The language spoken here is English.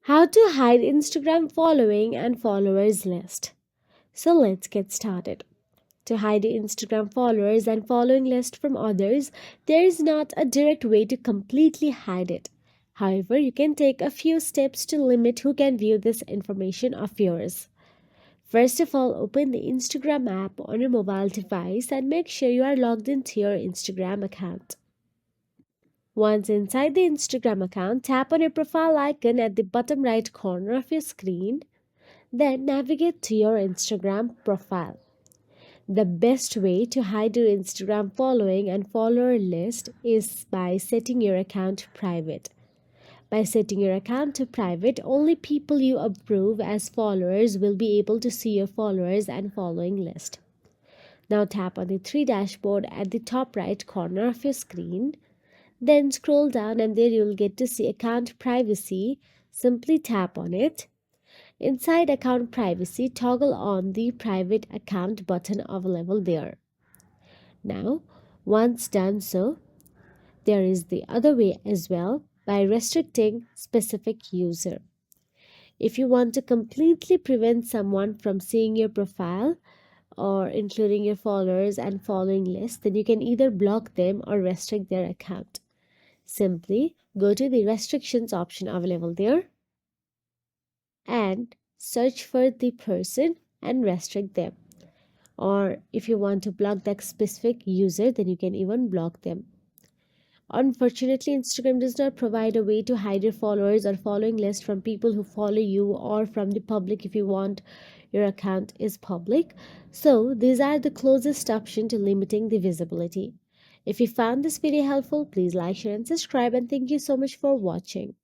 How to hide Instagram following and followers list. So let's get started. To hide your Instagram followers and following list from others, there is not a direct way to completely hide it. However, you can take a few steps to limit who can view this information of yours. First of all, open the Instagram app on your mobile device and make sure you are logged into your Instagram account. Once inside the Instagram account, tap on your profile icon at the bottom right corner of your screen. Then navigate to your Instagram profile. The best way to hide your Instagram following and follower list is by setting your account private. By setting your account to private, only people you approve as followers will be able to see your followers and following list. Now tap on the three dashboard at the top right corner of your screen. Then scroll down and there you'll get to see account privacy. Simply tap on it. Inside account privacy, toggle on the private account button available there. Now, once done so, there is the other way as well by restricting specific user. If you want to completely prevent someone from seeing your profile or including your followers and following list, then you can either block them or restrict their account. Simply go to the restrictions option available there and search for the person and restrict them. Or if you want to block that specific user, then you can even block them. Unfortunately, Instagram does not provide a way to hide your followers or following list from people who follow you or from the public if you want your account is public. So these are the closest option to limiting the visibility. If you found this video helpful, please like, share and subscribe, and thank you so much for watching.